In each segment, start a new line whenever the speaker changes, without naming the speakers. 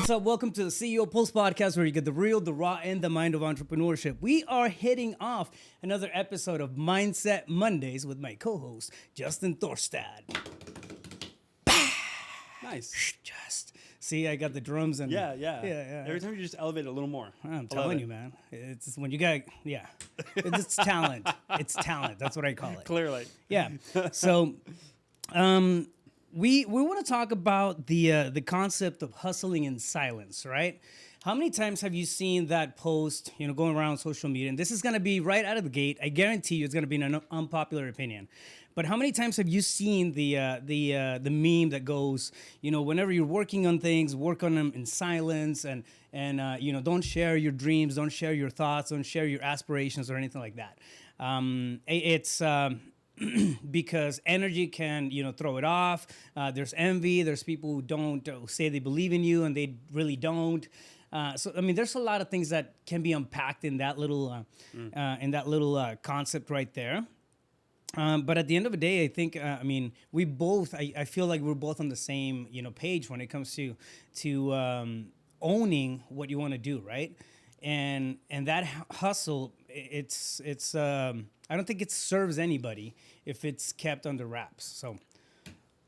What's up? Welcome to the CEO Pulse Podcast, where you get the real, the raw, and the mind of entrepreneurship. We are hitting off another episode of Mindset Mondays with my co-host, Justin Thorstad.
Nice.
See, I got the drums and
Yeah. Every time you just elevate it a little more.
I'm telling you, man. It's when you got it's talent. It's talent. That's what I call it.
Clearly.
Yeah. So, we want to talk about the concept of hustling in silence, right? How many times have you seen that post, going around social media? And this is going to be right out of the gate. I guarantee you it's going to be an unpopular opinion. But how many times have you seen the meme that goes, whenever you're working on things, work on them in silence, and don't share your dreams, don't share your thoughts, don't share your aspirations or anything like that. It's because energy can, throw it off. There's envy. There's people who don't say they believe in you and they really don't. There's a lot of things that can be unpacked in that little concept right there. But at the end of the day, I think, we both, I feel like we're both on the same, page when it comes to owning what you want to do, right? And that hustle, it's I don't think it serves anybody if it's kept under wraps. So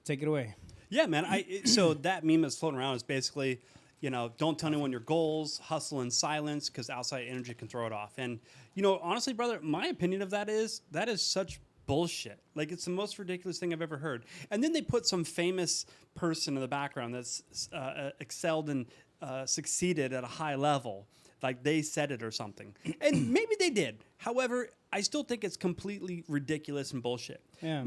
take it away.
Yeah, man. So that meme that's floating around is basically, don't tell anyone your goals, hustle in silence because outside energy can throw it off. And, honestly, brother, my opinion of that is such bullshit. Like, it's the most ridiculous thing I've ever heard. And then they put some famous person in the background that's excelled and succeeded at a high level. Like they said it or something. And maybe they did. However, I still think it's completely ridiculous and bullshit.
Yeah.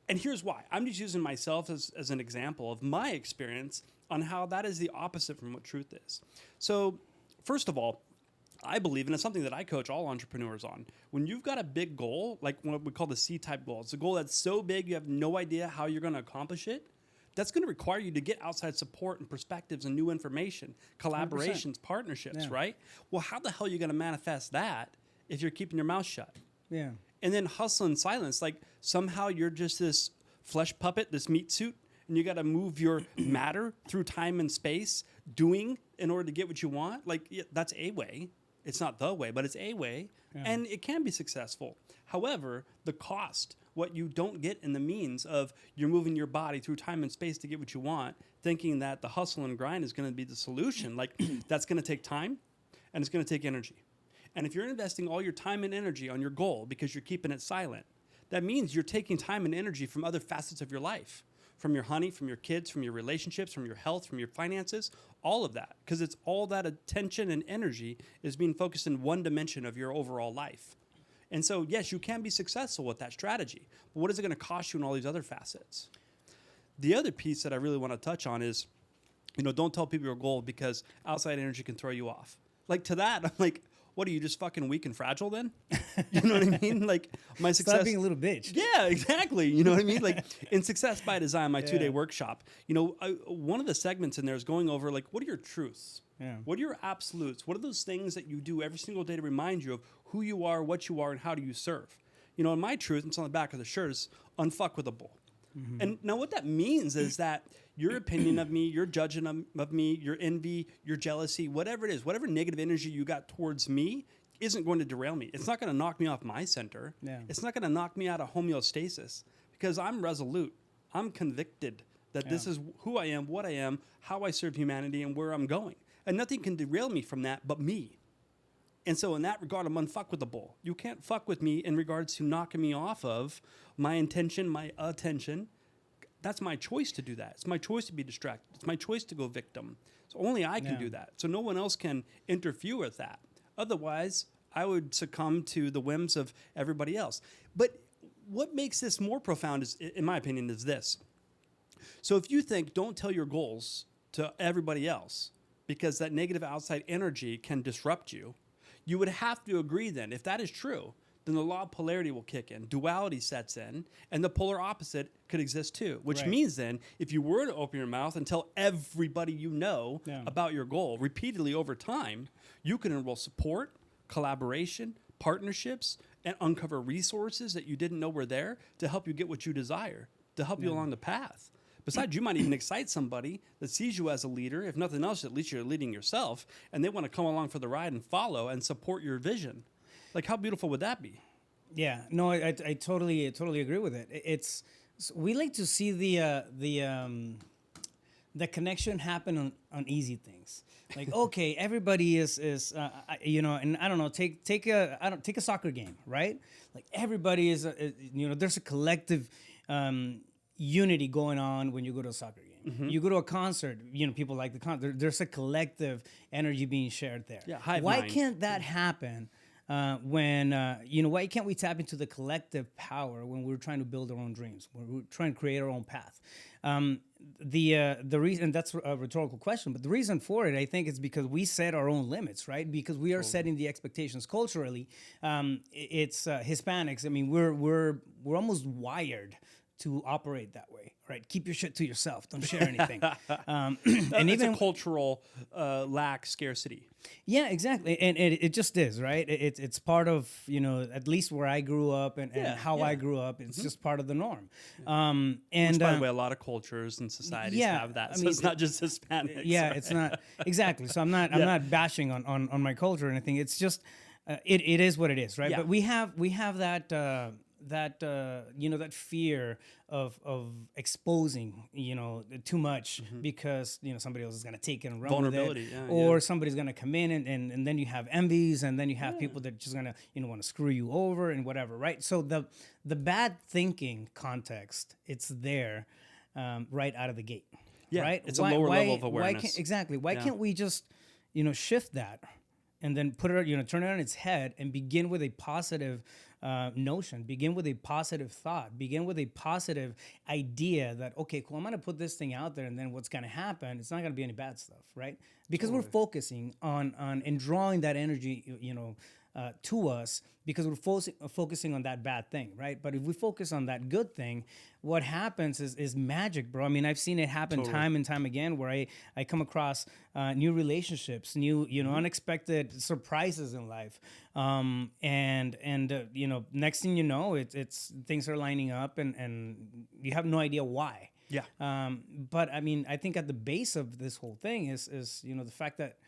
And here's why. I'm just using myself as an example of my experience on how that is the opposite from what truth is. So, first of all, I believe, and it's something that I coach all entrepreneurs on, when you've got a big goal, like what we call the C-type goal, it's a goal that's so big you have no idea how you're going to accomplish it, that's going to require you to get outside support and perspectives and new information, collaborations, 100%. Partnerships, right? Well, how the hell are you going to manifest that if you're keeping your mouth shut?
Yeah.
And then hustle in silence, like somehow you're just this flesh puppet, this meat suit, and you got to move your matter through time and space, doing in order to get what you want. Like, yeah, that's a way. It's not the way, but it's a way, and it can be successful. However, the cost, what you don't get in the means of you're moving your body through time and space to get what you want, thinking that the hustle and grind is going to be the solution, like that's going to take time and it's going to take energy. And if you're investing all your time and energy on your goal because you're keeping it silent, that means you're taking time and energy from other facets of your life, from your honey, from your kids, from your relationships, from your health, from your finances, all of that. Because it's all that attention and energy is being focused in one dimension of your overall life. And so, yes, you can be successful with that strategy. But what is it going to cost you in all these other facets? The other piece that I really want to touch on is, don't tell people your goal because outside energy can throw you off. Like, to that, I'm like, what, are you just fucking weak and fragile then? You know what I mean? Like, my success...
Stop being a little bitch.
Yeah, exactly. You know what I mean? Like, in Success by Design, my 2-day workshop, one of the segments in there is going over, like, what are your truths?
Yeah.
What are your absolutes? What are those things that you do every single day to remind you of who you are, what you are, and how do you serve? And my truth, and it's on the back of the shirt, is unfuckwithable. Mm-hmm. And now what that means is that your opinion of me, your judging of me, your envy, your jealousy, whatever it is, whatever negative energy you got towards me isn't going to derail me. It's not going to knock me off my center.
Yeah.
It's not going to knock me out of homeostasis because I'm resolute. I'm convicted that this is who I am, what I am, how I serve humanity, and where I'm going. And nothing can derail me from that but me. And so in that regard, I'm unfuckwithable. You can't fuck with me in regards to knocking me off of my intention, my attention. That's my choice to do that. It's my choice to be distracted. It's my choice to go victim. So only I can do that. So no one else can interfere with that. Otherwise, I would succumb to the whims of everybody else. But what makes this more profound, is, in my opinion, is this. So if you think don't tell your goals to everybody else because that negative outside energy can disrupt you, you would have to agree then, if that is true, then the law of polarity will kick in, duality sets in, and the polar opposite could exist too, which means then if you were to open your mouth and tell everybody you know about your goal repeatedly over time, you can enroll support, collaboration, partnerships, and uncover resources that you didn't know were there to help you get what you desire, to help you along the path. Besides, you might even excite somebody that sees you as a leader. If nothing else, at least you're leading yourself, and they want to come along for the ride and follow and support your vision. Like, how beautiful would that be?
Yeah, no, I totally agree with it. We like to see the connection happen on easy things. Like, okay, everybody is and I don't know, take a soccer game, right? Like everybody is there's a collective unity going on when you go to a soccer game.
Mm-hmm.
You go to a concert, people like the concert. There's a collective energy being shared there.
Yeah, hive
Why
mind.
can't that happen? Why can't we tap into the collective power when we're trying to build our own dreams, when we're trying to create our own path? The reason, that's a rhetorical question, but the reason for it, I think, is because we set our own limits, right? Because we are setting the expectations culturally. It's Hispanics. I mean, we're almost wired to operate that way, right? Keep your shit to yourself. Don't share anything. And
even a cultural lack scarcity.
Yeah, exactly. And it just is, right? It's part of, at least where I grew up and how I grew up. It's just part of the norm. And
which, by the way, a lot to and societies have that. So it's not just Hispanics.
Yeah, it's not. Exactly. So I'm not bashing on my culture or anything. It's just, it is what it is, right?
Yeah.
But we have that, that fear of exposing, too much because, somebody else is going to take it and run with it. Or somebody's going to come in and then you have envies and then you have people that are just going to, want to screw you over and whatever, right? So the bad thinking context, it's there right out of the gate, right?
It's a lower level of awareness.
Why can't we just, shift that and then put it, turn it on its head and begin with a positive notion, begin with a positive thought, begin with a positive idea that, okay, cool, I'm going to put this thing out there, and then what's going to happen, it's not going to be any bad stuff, right? Because we're focusing on and drawing that energy, to us because we're focusing on that bad thing, right? But if we focus on that good thing, what happens is magic, bro. I mean, I've seen it happen time and time again where I come across new relationships, new, unexpected surprises in life. Next thing you know, it's things are lining up and you have no idea why.
Yeah.
But I mean, I think at the base of this whole thing is the fact that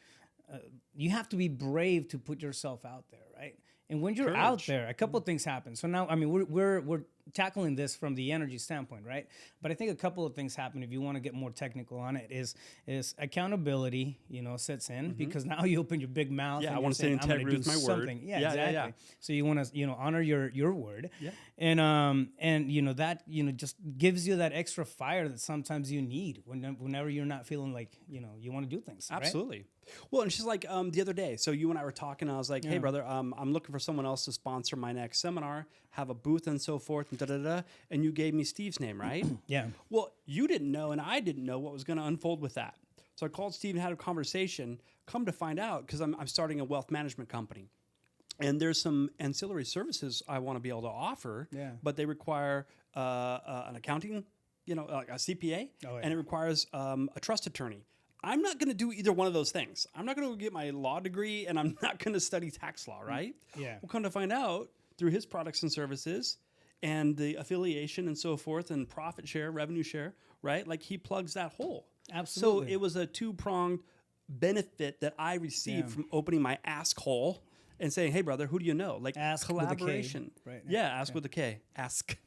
you have to be brave to put yourself out there, right? And when you're out there, a couple of things happen. So now, I mean, we're tackling this from the energy standpoint, right? But I think a couple of things happen if you want to get more technical on it. Is accountability, sets in because now you open your big mouth.
Yeah,
and
I want to stay integrity with my
something.
word.
Yeah, exactly. Yeah. So you want to, honor your word.
Yeah.
And that just gives you that extra fire that sometimes you need whenever you're not feeling like you want to do things.
Absolutely.
Right?
Well, and she's like the other day. So you and I were talking. And I was like, "Hey, brother, I'm looking for someone else to sponsor my next seminar, have a booth, and so forth." And and you gave me Steve's name, right?
Yeah.
Well, you didn't know, and I didn't know what was going to unfold with that. So I called Steve and had a conversation. Come to find out, because I'm starting a wealth management company. And there's some ancillary services I want to be able to offer, but they require an accounting, like a CPA, and it requires a trust attorney. I'm not going to do either one of those things. I'm not going to go get my law degree, and I'm not going to study tax law, right?
Yeah.
We'll come to find out through his products and services and the affiliation and so forth and profit share, revenue share, right? Like he plugs that hole.
Absolutely.
So it was a two-pronged benefit that I received from opening my ask hole and saying, "Hey, brother, who do you know?" Like
ask
collaboration.
With a K, right?
Yeah, ask with a K. Ask.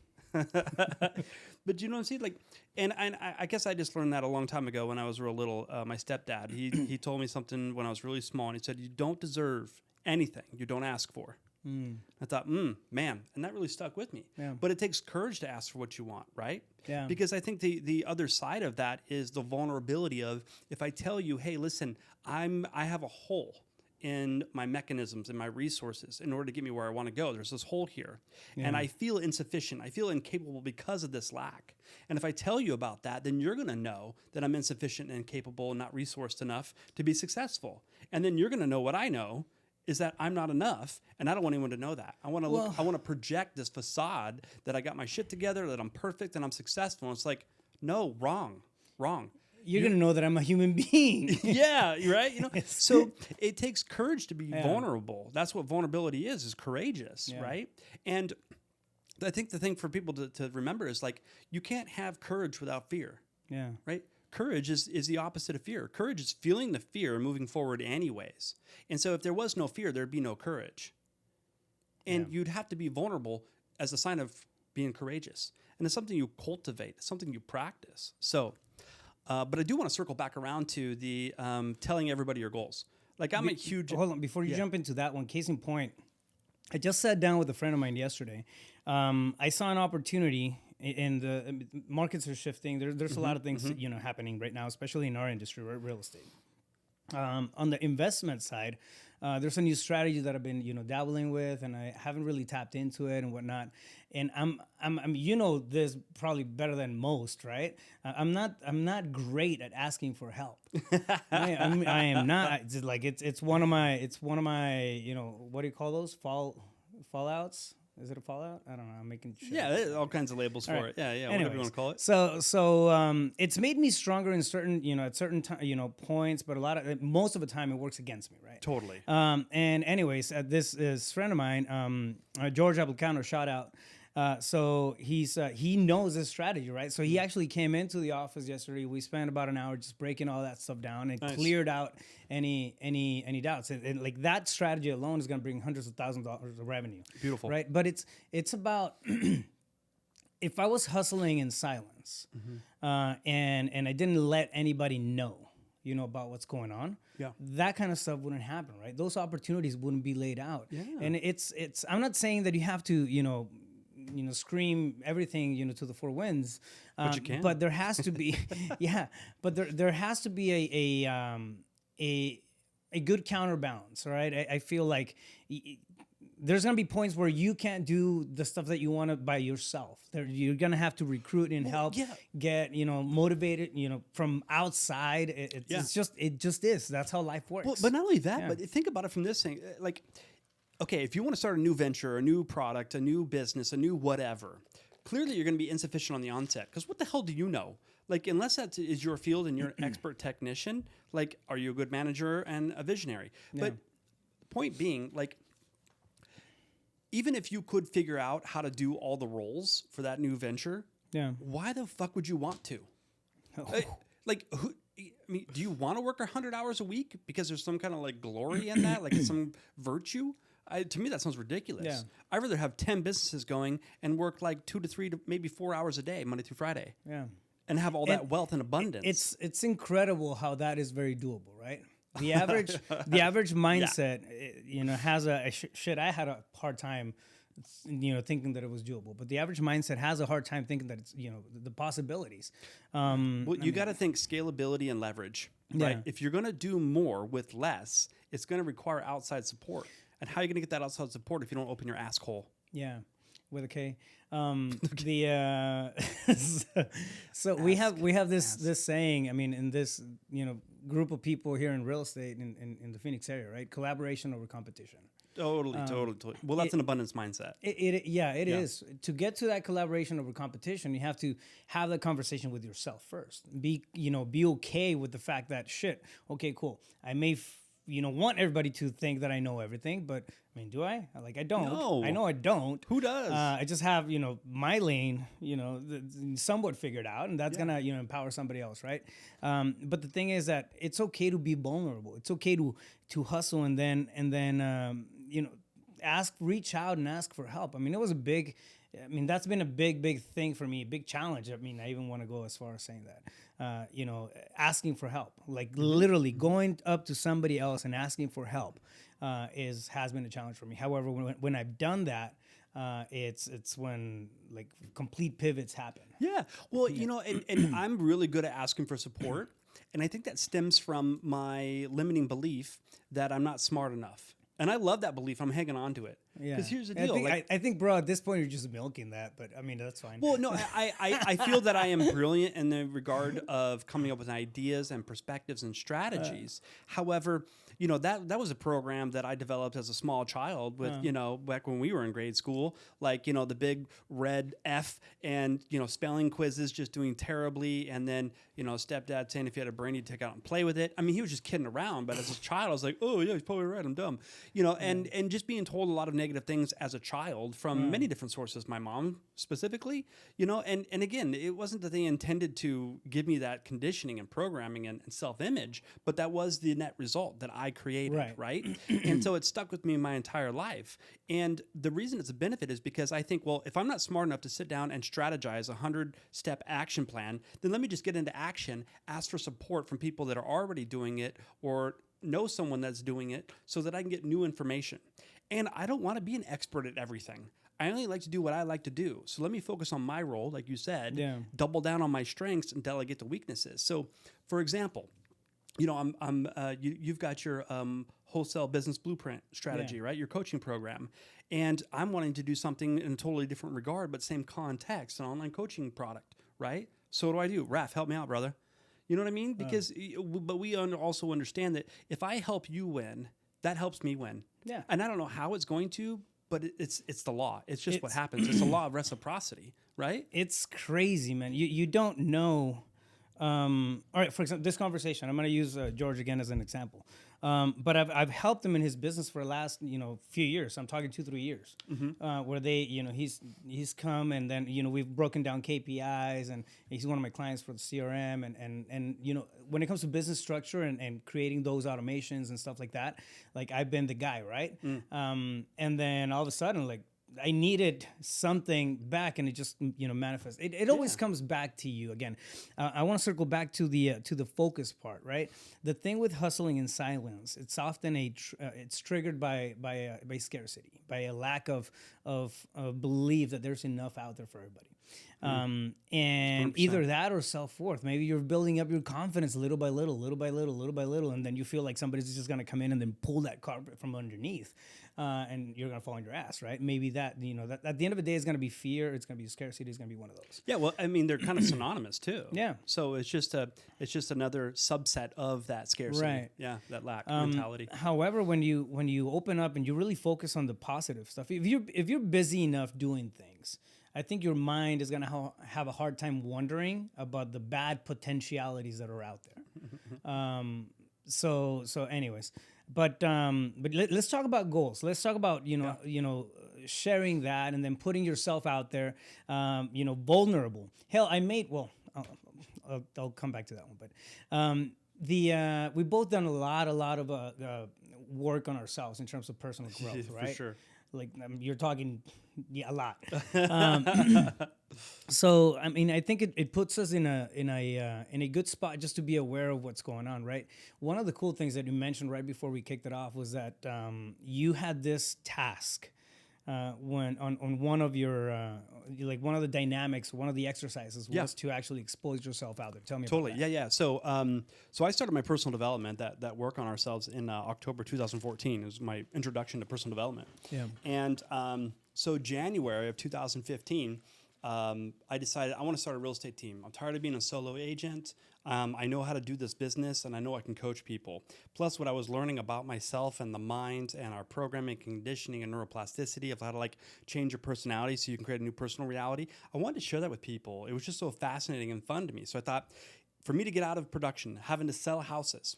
But you know what I'm saying? Like, and I guess I just learned that a long time ago when I was real little. My stepdad, he told me something when I was really small, and he said, "You don't deserve anything you don't ask for." I thought, man, and that really stuck with me.
Yeah.
But it takes courage to ask for what you want, right?
Yeah.
Because I think the other side of that is the vulnerability of, if I tell you, "Hey, listen, I have a hole in my mechanisms and my resources in order to get me where I want to go. There's this hole here. And I feel insufficient. I feel incapable because of this lack. And if I tell you about that, then you're going to know that I'm insufficient and incapable and not resourced enough to be successful. And then you're going to know what I know is that I'm not enough, and I don't want anyone to know that. I want to I want to project this facade that I got my shit together, that I'm perfect and I'm successful. And it's like, no, wrong.
You're going to know that I'm a human being.
Yeah, right? So it takes courage to be vulnerable. That's what vulnerability is courageous, right? And I think the thing for people to remember is, like, you can't have courage without fear.
Yeah.
Right? Courage is the opposite of fear. Courage is feeling the fear and moving forward anyways. And so if there was no fear, there'd be no courage. And you'd have to be vulnerable as a sign of being courageous. And it's something you cultivate. It's something you practice. So, but I do want to circle back around to the telling everybody your goals. Like I'm a huge...
Hold on, before you jump into that one, case in point, I just sat down with a friend of mine yesterday. I saw an opportunity in the markets are shifting. There's a lot of things happening right now, especially in our industry, real estate. On the investment side, there's a new strategy that I've been dabbling with, and I haven't really tapped into it and whatnot. And I'm this probably better than most, right? I'm not great at asking for help. I am not. It's one of my what do you call those fallouts? Is it a fallout? I don't know. I'm making sure.
Yeah, all kinds of labels for it. Yeah,
Anyways,
whatever you want to call it.
So it's made me stronger in certain, at certain points, but most of the time it works against me, right?
Totally.
And anyways, this is a friend of mine, George Applicano, shout out. So he knows this strategy, right? So he actually came into the office yesterday. We spent about an hour just breaking all that stuff down and cleared out any doubts. And like that strategy alone is going to bring hundreds of thousands of dollars of revenue.
Beautiful,
right? But it's about if I was hustling in silence, and I didn't let anybody know, about what's going on.
Yeah.
That kind of stuff wouldn't happen, right? Those opportunities wouldn't be laid out.
Yeah.
And it's. I'm not saying that you have to, scream everything, to the four winds.
But you can.
But there has to be, But there has to be a good counterbalance, right? I feel like there's gonna be points where you can't do the stuff that you want to by yourself. You're gonna have to recruit and help get motivated, from outside. It just is. That's how life works.
Well, but not only that, but think about it from this thing, like. Okay, if you want to start a new venture, a new product, a new business, a new whatever, clearly you're going to be insufficient on the onset. Because what the hell do you know? Like, unless that is your field and you're an expert technician, like, are you a good manager and a visionary? Yeah. But point being, like, even if you could figure out how to do all the roles for that new venture, why the fuck would you want to? Do you want to work 100 hours a week because there's some kind of like glory in that, like some virtue? To me, that sounds ridiculous. Yeah. I'd rather have 10 businesses going and work like 2 to 3 to maybe 4 hours a day, Monday through Friday. Yeah. And have all that wealth and abundance.
It's incredible how that is very doable, right? The average mindset, has shit. I had a hard time, thinking that it was doable. But the average mindset has a hard time thinking that it's, the possibilities.
You got to think scalability and leverage, right? If you're going to do more with less, it's going to require outside support. And how are you going to get that outside support if you don't open your asshole?
Yeah, with a K. So we have this saying. I mean, in this group of people here in real estate in the Phoenix area, right? Collaboration over competition.
Totally. Well, that's an abundance mindset.
It is. To get to that collaboration over competition, you have to have that conversation with yourself first. Be okay with the fact that okay, cool. I may want everybody to think that I know everything, but I mean, do I? I don't.
No.
I know I don't.
Who does?
I just have, my lane, somewhat figured out, and that's gonna, empower somebody else, right? But the thing is that it's okay to be vulnerable. It's okay to hustle and then reach out and ask for help. I mean, that's been a big thing for me, big challenge. I mean, I even want to go as far as saying that. Asking for help, like literally going up to somebody else and asking for help, has been a challenge for me. However, when I've done that, it's when like complete pivots happen.
Yeah, well, and I'm really good at asking for support, and I think that stems from my limiting belief that I'm not smart enough. And I love that belief. I'm hanging on to it. Yeah. Because here's the deal.
I think, bro, at this point, you're just milking that. But, I mean, that's fine.
Well, no, I feel that I am brilliant in the regard of coming up with ideas and perspectives and strategies. However, that was a program that I developed as a small child with, back when we were in grade school, like, the big red F and, spelling quizzes just doing terribly. And then, stepdad saying if you had a brain, you'd take it out and play with it. I mean, he was just kidding around, but as a child, I was like, oh yeah, he's probably right. I'm dumb, and just being told a lot of negative things as a child from many different sources, my mom specifically, and again, it wasn't that they intended to give me that conditioning and programming and self-image, but that was the net result that I created, right? And so it stuck with me my entire life. And the reason it's a benefit is because I think, well, if I'm not smart enough to sit down and strategize a 100-step action plan, then let me just get into action, ask for support from people that are already doing it or know someone that's doing it so that I can get new information. And I don't want to be an expert at everything. I only like to do what I like to do. So let me focus on my role, like you said, double down on my strengths and delegate the weaknesses. So, for example, you've got your wholesale business blueprint strategy, right? Your coaching program. And I'm wanting to do something in a totally different regard, but same context, an online coaching product, right? So what do? Raf, help me out, brother. You know what I mean? Because, but we also understand that if I help you win, that helps me win.
Yeah.
And I don't know how it's going to, but it's the law. It's just what happens. It's a law of reciprocity, right?
It's crazy, man. You don't know. All right, for example, this conversation, I'm going to use George again as an example. But I've helped him in his business for the last, few years. I'm talking 2-3 years, where they, he's come and then, we've broken down KPIs and he's one of my clients for the CRM and when it comes to business structure and creating those automations and stuff like that, like I've been the guy, right? And then all of a sudden, like, I needed something back, and it just manifests. It always comes back to you again. I want to circle back to the focus part, right? The thing with hustling in silence, it's often it's triggered by scarcity, by a lack of belief that there's enough out there for everybody. And 100%. Either that or self-worth. Maybe you're building up your confidence little by little, and then you feel like somebody's just gonna come in and then pull that carpet from underneath, and you're gonna fall on your ass, right? Maybe that that at the end of the day is gonna be fear, it's gonna be scarcity, it's gonna be one of those.
Yeah, well, I mean, they're kind of synonymous too.
Yeah.
So it's just another subset of that scarcity.
Right.
Yeah, that lack mentality.
However, when you open up and you really focus on the positive stuff, if you're busy enough doing things, I think your mind is going to have a hard time wondering about the bad potentialities that are out there. So anyways, but let's talk about goals. Let's talk about sharing that and then putting yourself out there. Vulnerable. Hell, I'll come back to that one. But we've both done a lot of work on ourselves in terms of personal growth, right?
For sure.
Like you're talking, a lot. So I mean, I think it puts us in a good spot just to be aware of what's going on, right? One of the cool things that you mentioned right before we kicked it off was that you had this task when on one of your one of the dynamics, one of the exercises was to actually expose yourself out there. Tell me about that.
Yeah. So I started my personal development, that work on ourselves in October 2014. It was my introduction to personal development.
Yeah.
And so January of 2015, I decided I want to start a real estate team. I'm tired of being a solo agent. I know how to do this business, and I know I can coach people. Plus, what I was learning about myself and the mind and our programming, conditioning, and neuroplasticity of how to change your personality so you can create a new personal reality. I wanted to share that with people. It was just so fascinating and fun to me. So I thought, for me to get out of production, having to sell houses,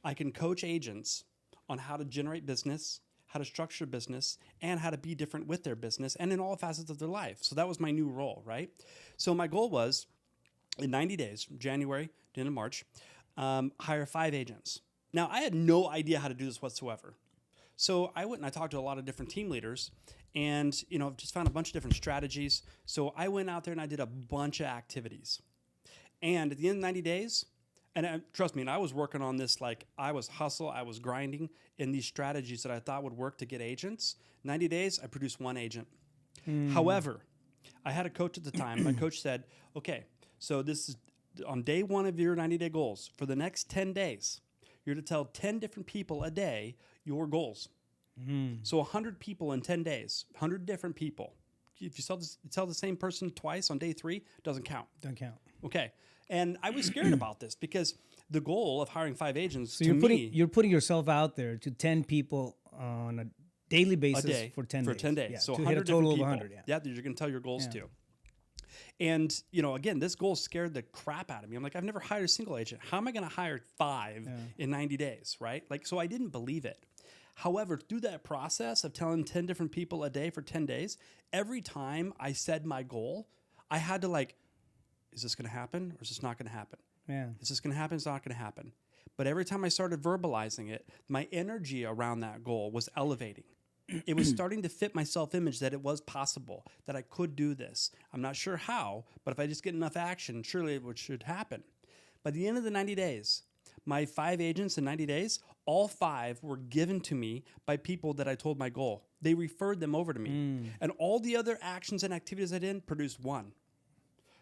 I can coach agents on how to generate business, how to structure business, and how to be different with their business and in all facets of their life. So that was my new role, right? So my goal was, in 90 days, January to end of March, hire 5 agents. Now, I had no idea how to do this whatsoever. So I went and I talked to a lot of different team leaders and, just found a bunch of different strategies. So I went out there and I did a bunch of activities. And at the end of 90 days, and trust me, and I was working on this I was grinding in these strategies that I thought would work to get agents. 90 days, I produced 1 agent. However, I had a coach at the time. My coach said, okay, so this is on day 1 of your 90-day goals. For the next 10 days, you're to tell 10 different people a day your goals. So 100 people in 10 days, 100 different people. If you tell the same person twice on day 3, doesn't count.
Don't count.
Okay. And I was scared about this because the goal of hiring 5 agents
So
to me
you're putting yourself out there to 10 people on a daily basis
a day
for 10
for
days.
10 days.
Yeah,
So
to
100
hit a total of
different
100.
people.
Yeah.
That you're going to tell your goals
Yeah.
to. And, again, this goal scared the crap out of me. I'm like, I've never hired a single agent. How am I going to hire 5 in 90 days, right? Like, so I didn't believe it. However, through that process of telling 10 different people a day for 10 days, every time I said my goal, I had to like, is this going to happen or is this not going to happen?
Yeah.
Is this going to happen? It's not going to happen. But every time I started verbalizing it, my energy around that goal was elevating. It was starting to fit my self-image that it was possible, that I could do this. I'm not sure how, but if I just get enough action, surely it should happen. By the end of the 90 days, my 5 agents in 90 days, all 5 were given to me by people that I told my goal. They referred them over to me. And all the other actions and activities I did produced 1.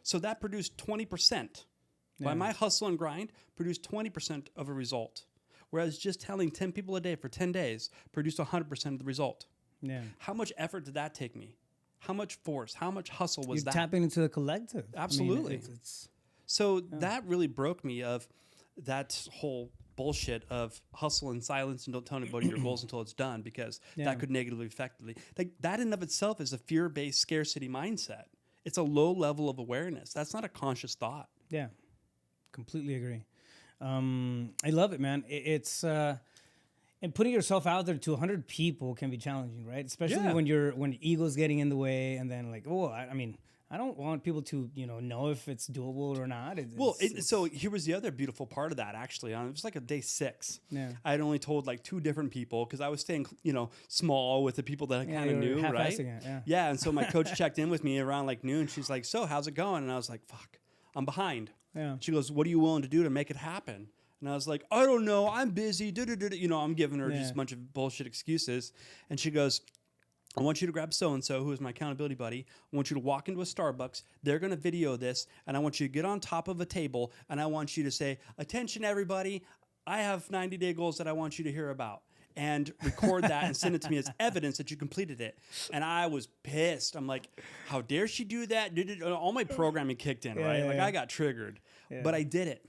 So that produced 20%. By my hustle and grind, produced 20% of a result. Whereas just telling 10 people a day for 10 days produced 100% of the result.
Yeah.
How much effort did that take me? How much force? How much hustle was
You're
that?
tapping into the collective.
Absolutely.
I mean, it's
So that really broke me of that whole bullshit of hustle in silence and don't tell anybody your goals until it's done, because that could negatively affect it. Like that in of itself is a fear-based scarcity mindset. It's a low level of awareness. That's not a conscious thought.
yeah, completely agree. I love it, man. It's and putting yourself out there to 100 people can be challenging, right? Especially when ego's getting in the way, and then like, oh, I mean, I don't want people to know if it's doable or not.
So here was the other beautiful part of that, actually. It was like a day 6.
Yeah.
I had only told like 2 different people because I was staying, small with the people that I kind of knew, right?
Yeah.
And so my coach checked in with me around like noon. She's like, so how's it going? And I was like, fuck, I'm behind.
Yeah.
She goes, what are you willing to do to make it happen? And I was like, I don't know. I'm busy. I'm giving her just a bunch of bullshit excuses. And she goes, I want you to grab so-and-so, who is my accountability buddy. I want you to walk into a Starbucks. They're going to video this. And I want you to get on top of a table. And I want you to say, attention, everybody. I have 90-day goals that I want you to hear about. And record that and send it to me as evidence that you completed it. And I was pissed. I'm like, how dare she do that? All my programming kicked in, right? I got triggered. Yeah. But I did it.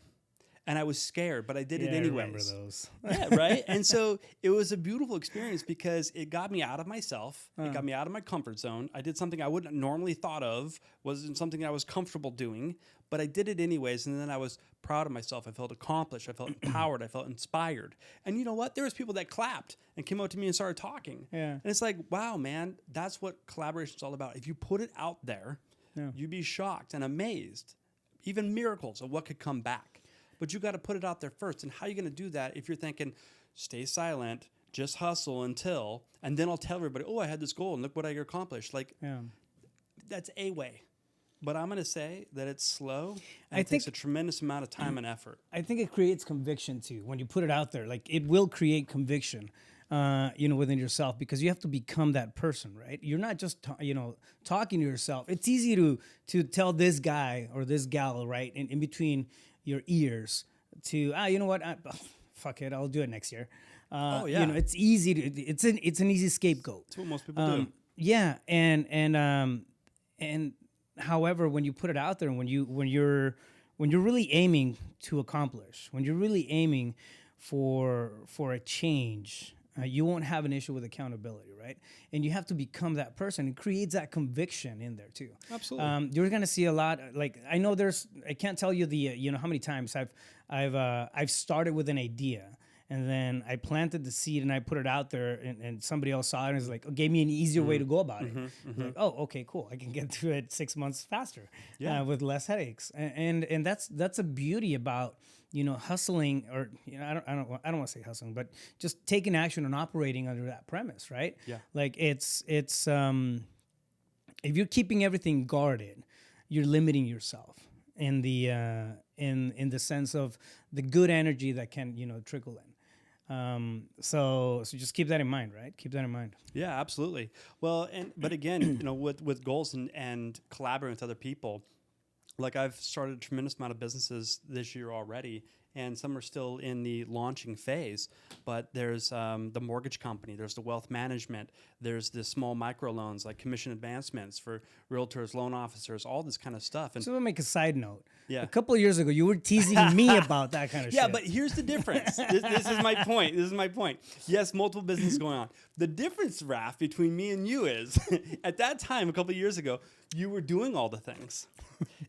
And I was scared, but I did it anyways. I remember
those.
Yeah, right? And so it was a beautiful experience because it got me out of myself. It got me out of my comfort zone. I did something I wouldn't normally thought of, wasn't something I was comfortable doing, but I did it anyways. And then I was proud of myself. I felt accomplished. I felt empowered. I felt inspired. And you know what? There was people that clapped and came up to me and started talking.
Yeah.
And it's like, wow, man, that's what collaboration is all about. If you put it out there, you'd be shocked and amazed, even miracles of what could come back. But you got to put it out there first. And how are you going to do that if you're thinking, stay silent, just hustle until, and then I'll tell everybody, oh, I had this goal and look what I accomplished. Like, that's a way. But I'm going to say that it's slow and it takes a tremendous amount of time and effort.
I think it creates conviction too. When you put it out there, like it will create conviction, within yourself, because you have to become that person, right? You're not just, talking to yourself. It's easy to tell this guy or this gal, right, in between your ears to, you know what, fuck it, I'll do it next year. It's easy to, it's an easy scapegoat.
That's what most people do.
Yeah, and however, when you put it out there, and when you're really aiming to accomplish, when you're really aiming for a change, you won't have an issue with accountability, right? And you have to become that person. It creates that conviction in there too.
Absolutely.
You're gonna see a lot. Like I know I can't tell you the how many times I've started with an idea, and then I planted the seed and I put it out there, and somebody else saw it and was like, gave me an easier way to go about it. Like, oh, okay, cool. I can get through it 6 months faster, with less headaches. And that's a beauty about hustling, or I don't want to say hustling, but just taking action and operating under that premise, right?
Yeah.
Like it's if you're keeping everything guarded, you're limiting yourself in the in the sense of the good energy that can trickle in. So just keep that in mind, right? Keep that in mind.
Yeah, absolutely. Well, but again, with goals and collaborating with other people, like I've started a tremendous amount of businesses this year already, and some are still in the launching phase. But there's the mortgage company, there's the wealth management, there's the small microloans like commission advancements for realtors, loan officers, all this kind of stuff. And
So I'll make a side note.
Yeah.
A couple of years ago, you were teasing me about that kind of shit.
yeah, but here's the difference. This is my point. This is my point. Yes, multiple businesses going on. The difference, Raph, between me and you is at that time, a couple of years ago, you were doing all the things.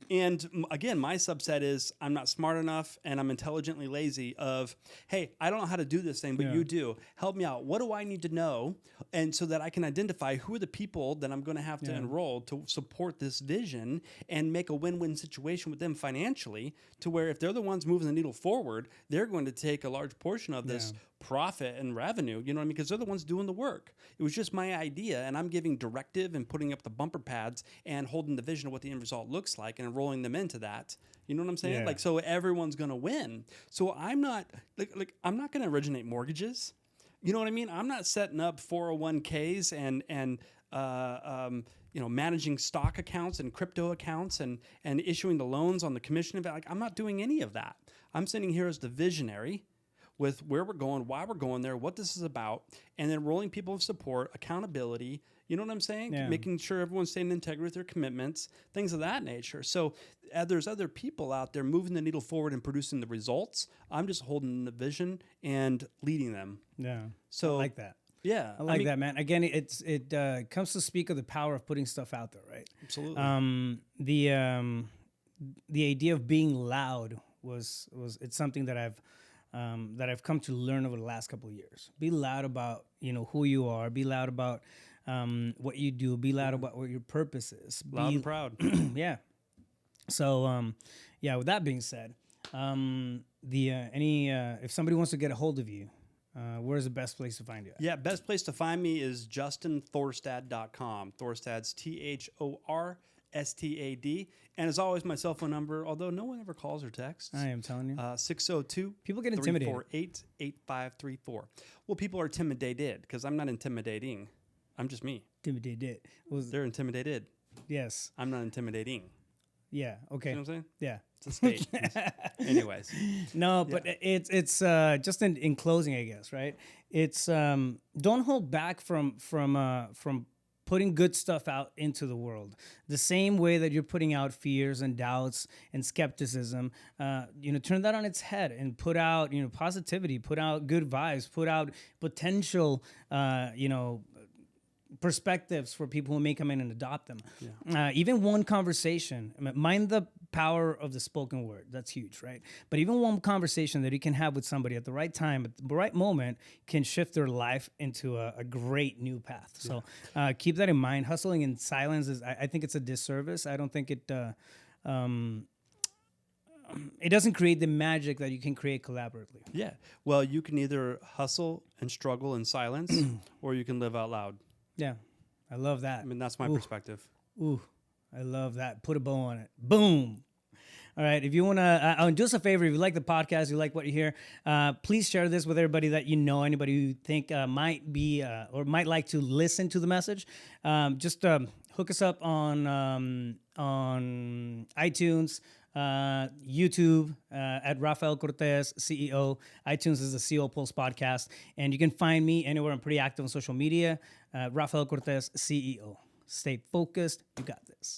And again, my subset is I'm not smart enough and I'm intelligently lazy of, hey, I don't know how to do this thing, but you do. Help me out. What do I need to know? And so that I can identify who are the people that I'm going to have to enroll to support this vision and make a win-win situation with them financially, to where if they're the ones moving the needle forward, they're going to take a large portion of this profit and revenue, you know what I mean? Because they're the ones doing the work. It was just my idea, and I'm giving directive and putting up the bumper pads and holding the vision of what the end result looks like and enrolling them into that. You know what I'm saying?
Yeah.
Like, so everyone's going to win. So I'm not I'm not going to originate mortgages. You know what I mean? I'm not setting up 401ks and managing stock accounts and crypto accounts and issuing the loans on the commission. Like, I'm not doing any of that. I'm sitting here as the visionary with where we're going, why we're going there, what this is about, and then rolling people of support, accountability, you know what I'm saying?
Yeah.
Making sure everyone's staying in integrity with their commitments, things of that nature. So there's other people out there moving the needle forward and producing the results. I'm just holding the vision and leading them.
Yeah.
So
I like that.
Yeah.
I like that, man. Again, it comes to speak of the power of putting stuff out there, right?
Absolutely.
The idea of being loud was it's something that I've come to learn over the last couple of years. Be loud about who you are. Be loud about what you do. Be loud about what your purpose is.
Loud and proud.
Yeah. So with that being said, if somebody wants to get a hold of you, where's the best place to find you at?
Yeah, best place to find me is justinthorstad.com. Thorstad's THORSTAD. And as always, my cell phone number, although no one ever calls or texts.
I am telling you.
602
People get intimidated.
348-8534. Well, people are intimidated because I'm not intimidating. I'm just me.
Intimidated.
They're intimidated.
Yes.
I'm not intimidating.
Yeah. Okay.
You know what I'm saying?
Yeah.
It's a state. Anyways.
No, but it's just in closing, I guess, right? It's don't hold back from putting good stuff out into the world. The same way that you're putting out fears and doubts and skepticism, turn that on its head and put out, positivity, put out good vibes, put out potential, perspectives for people who may come in and adopt them. Yeah. Even one conversation, mind the power of the spoken word. That's huge, right? But even one conversation that you can have with somebody at the right time, at the right moment, can shift their life into a great new path. So keep that in mind. Hustling in silence I think it's a disservice. I don't think it doesn't create the magic that you can create collaboratively.
Yeah. Well, you can either hustle and struggle in silence, or you can live out loud.
Yeah, I love that.
I mean, that's my perspective.
Ooh, I love that. Put a bow on it. Boom. All right. If you want to do us a favor, if you like the podcast, you like what you hear, please share this with everybody that you know, anybody you think might be or might like to listen to the message. Just hook us up on iTunes, YouTube at Rafael Cortez, CEO. iTunes is the CEO Pulse podcast. And you can find me anywhere. I'm pretty active on social media. Rafael Cortez, CEO. Stay focused. You got this.